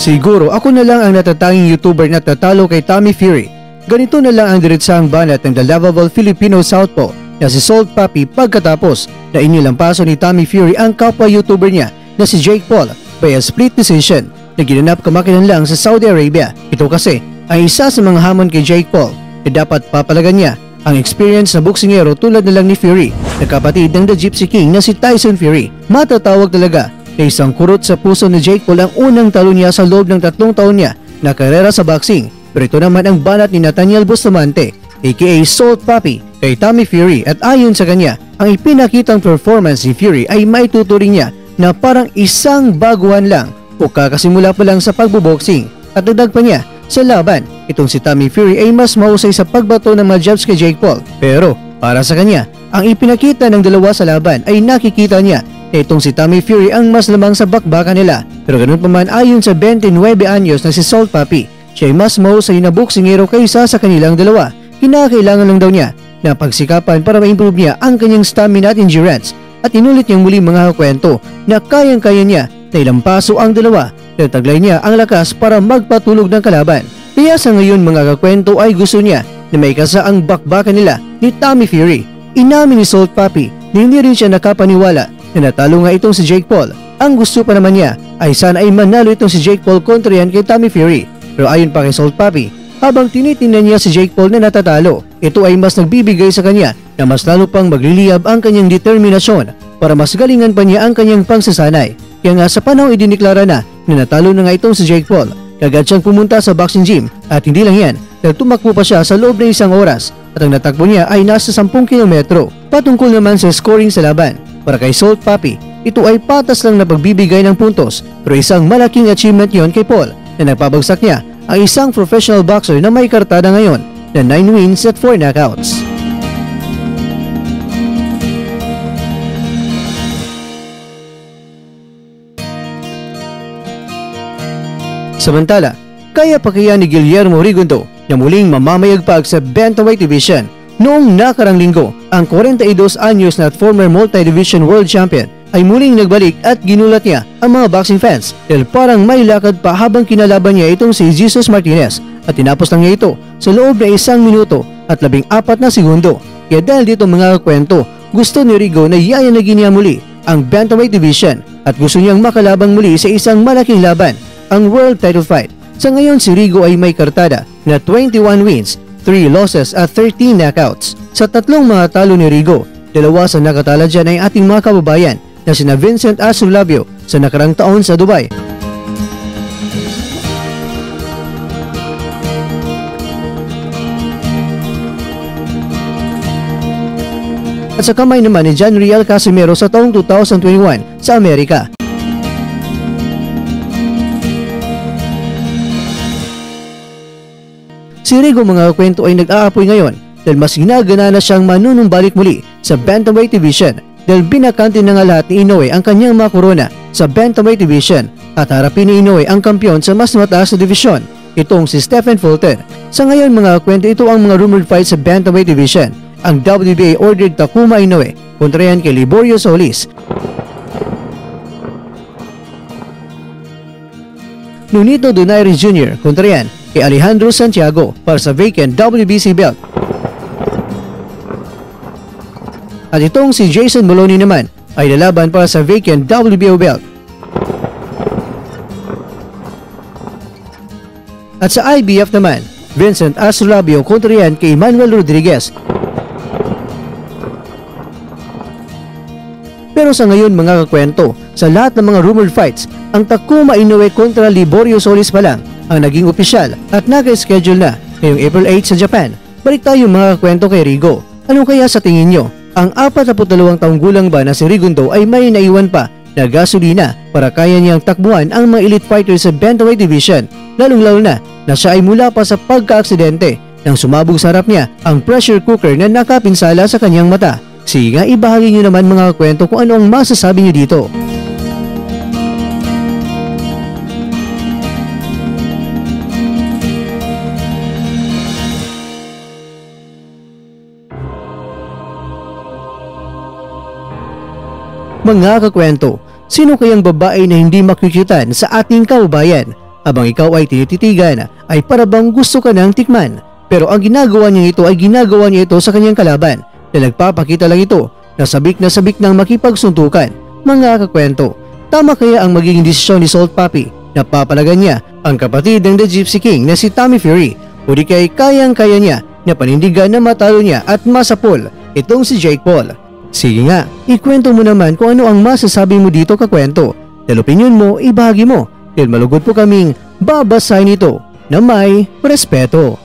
Siguro ako na lang ang natatanging YouTuber na tatalo kay Tommy Fury. Ganito na lang ang diretsahang banat ng The Lovable Filipino Southpaw na si Salt Papi pagkatapos na inilampaso ni Tommy Fury ang kapwa YouTuber niya na si Jake Paul by a split decision na ginanap kamakilan lang sa Saudi Arabia. Ito kasi ay isa sa mga hamon kay Jake Paul na dapat papalagan niya ang experience na boksingero tulad na lang ni Fury na kapatid ng The Gypsy King na si Tyson Fury. Matatawag talaga na isang kurot sa puso ni Jake Paul ang unang talo niya sa loob ng 3 taon niya na karera sa boxing. Pero ito naman ang banat ni Nathaniel Bustamante aka Salt Papi kay Tommy Fury, at ayon sa kanya, ang ipinakitang performance ni Fury ay maituturing niya na parang isang baguhan lang o kakasimula pa lang sa pagboboxing. At dagdag pa niya, sa laban, itong si Tommy Fury ay mas mahusay sa pagbato ng mga jabs kay Jake Paul. Pero para sa kanya, ang ipinakita ng dalawa sa laban ay nakikita niya na itong si Tommy Fury ang mas lamang sa bakbakan nila. Pero ganun pa man, ayon sa 29 anyos na si Salt Papi, siya ay mas mahusay na boksingero kaysa sa kanilang dalawa. Kinakailangan lang daw niya na pagsikapan para ma-improve niya ang kanyang stamina at endurance. At inulit niyang muli mga kwento na kayang-kaya niya na ilampaso ang dalawa na taglay niya ang lakas para magpatulog ng kalaban. Kaya sa ngayon mga kakwento ay gusto niya na maikasa ang bakbakan nila ni Tommy Fury. Inamin ni Salt Papi na hindi rin siya nakapaniwala na natalo nga itong si Jake Paul. Ang gusto pa naman niya ay sana ay manalo itong si Jake Paul kontra yan kay Tommy Fury. Pero ayon pa kay Salt Papi, habang tinitingnan niya si Jake Paul na natatalo, ito ay mas nagbibigay sa kanya na mas lalo pang magliliyab ang kanyang determinasyon para mas galingan pa niya ang kanyang pangsasanay. Kaya nga sa panahon idineklara na natalo na nga itong si Jake Paul, kagad siyang pumunta sa boxing gym, at hindi lang yan, dahil tumakbo pa siya sa loob ng 1 oras at ang natakbo niya ay nasa 10 kilometro. Patungkol naman sa scoring sa laban, para kay Salt Papi, ito ay patas lang na pagbibigay ng puntos, pero isang malaking achievement yon kay Paul na nagpabagsak niya ang isang professional boxer na may kartada ngayon na 9 wins at 4 knockouts. Samantala, kaya pa kaya ni Guillermo Rigondeaux na muling mamamayagpag sa Bantamweight Division. Noong nakarang linggo, ang 42 anyos na former multi-division world champion ay muling nagbalik at ginulat niya ang mga boxing fans dahil parang may lakad pa habang kinalaban niya itong si Jesus Martinez, at tinapos lang niya ito sa loob ng 1 minuto at 14 na segundo. Kaya dahil dito mga kwento, gusto ni Rigo na yayanagin niya muli ang Bantamweight Division at gusto niyang makalabang muli sa isang malaking laban, ang world title fight. Sa ngayon si Rigo ay may kartada na 21 wins, 3 losses at 13 knockouts. Sa tatlong mga talo ni Rigo, 2 sa nakatala dyan ay ating mga kababayan na sina Vincent Astrolabio sa nakarang taon sa Dubai. At sa kamay naman ni John Riel Casimero sa taong 2021 sa Amerika. Si Rigo mga kwento ay nag-aapoy ngayon dahil mas ginagana na siyang manunumbalik muli sa Bantamweight Division dahil binakante na nga lahat ni Inoue ang kanyang mga korona sa Bantamweight Division at harapin ni Inoue ang kampiyon sa mas mataas na division, itong si Stephen Fulton. Sa ngayon mga kwento, ito ang mga rumored fights sa Bantamweight Division. Ang WBA ordered Takuma Inoue kontra yan kay Liborio Solis. Nunito Donaire Jr. kontra yan kay Alejandro Santiago para sa vacant WBC belt. At itong si Jason Maloney naman ay lalaban para sa vacant WBO belt. At sa IBF naman, Vincent Astrolabio kontra yan kay Manuel Rodriguez. Pero sa ngayon mga kakwento, sa lahat ng mga rumored fights, ang Takuma Inoue kontra Liborio Solis pa lang ang naging opisyal at naka-schedule na ngayong April 8 sa Japan. Balik tayo mga kakwento kay Rigo. Ano kaya sa tingin nyo? Ang 42 taong gulang ba na si Rigondeaux ay may naiwan pa na gasolina para kaya niyang takbuhan ang mga elite fighters sa Bantamweight Division, lalong-lalo na siya ay mula pa sa pagka-aksidente nang sumabog sa harap niya ang pressure cooker na nakapinsala sa kanyang mata. Sige nga, ibahagi niyo naman mga kwento kung ano ang masasabi niyo dito. Mga kakwento, sino kayang babae na hindi makukutan sa ating kababayan? habang ikaw ay tinititigan ay para bang gusto ka nang tikman. Pero ang ginagawa niya ito ay ginagawa niya ito sa kanyang kalaban na nagpapakita lang ito na sabik ng makipagsuntukan. Mga kakwento, tama kaya ang magiging desisyon ni Salt Papi na papalagan niya ang kapatid ng The Gypsy King na si Tommy Fury o di kaya kayang-kaya niya na panindigan na matalo niya at masapol itong si Jake Paul? Sige nga, ikwento mo naman kung ano ang masasabi mo dito kakwento. Dahil opinion mo, ibahagi mo. Dahil malugod po kaming babasahin ito na may respeto.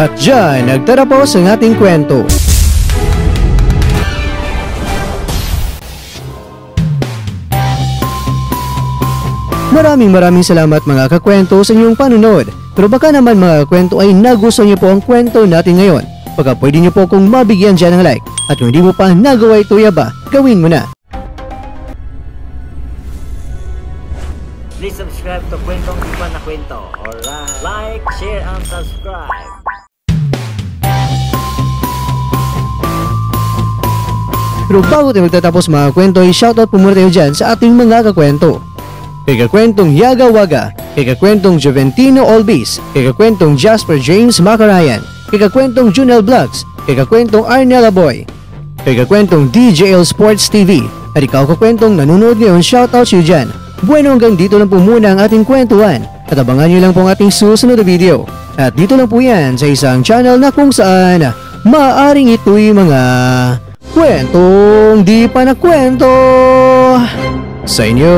At dyan, nagtatapos ang ating kwento. Maraming salamat mga kakwento sa inyong panunod. Pero baka naman mga kakwento ay nagustuhan niyo po ang kwento natin ngayon. Baka pwede niyo po kung mabigyan dyan ng like. At kung hindi mo pa nagawa ito yaba, gawin mo na. Please subscribe to Kwentong Iba na Kwento. Alright, like, share, and subscribe. Pero bago tayo magtatapos mga kwento ay shoutout po muna tayo dyan sa ating mga kakwento. Kay kakwentong Yaga Waga, kay kakwentong Juventino Olbis, kay kakwentong Jasper James Macarayan, kay kakwentong Junel Vlogs, kay kakwentong Arnella Boy, kay kakwentong DJL Sports TV, at ikaw kakwentong nanonood ngayon, shoutout siyo dyan. Bueno, hanggang dito lang po muna ang ating kwentuhan at abangan nyo lang po ang ating susunod na video. At dito lang po yan sa isang channel na kung saan maaaring ito'y mga kwentong di pa na kwento sa inyo.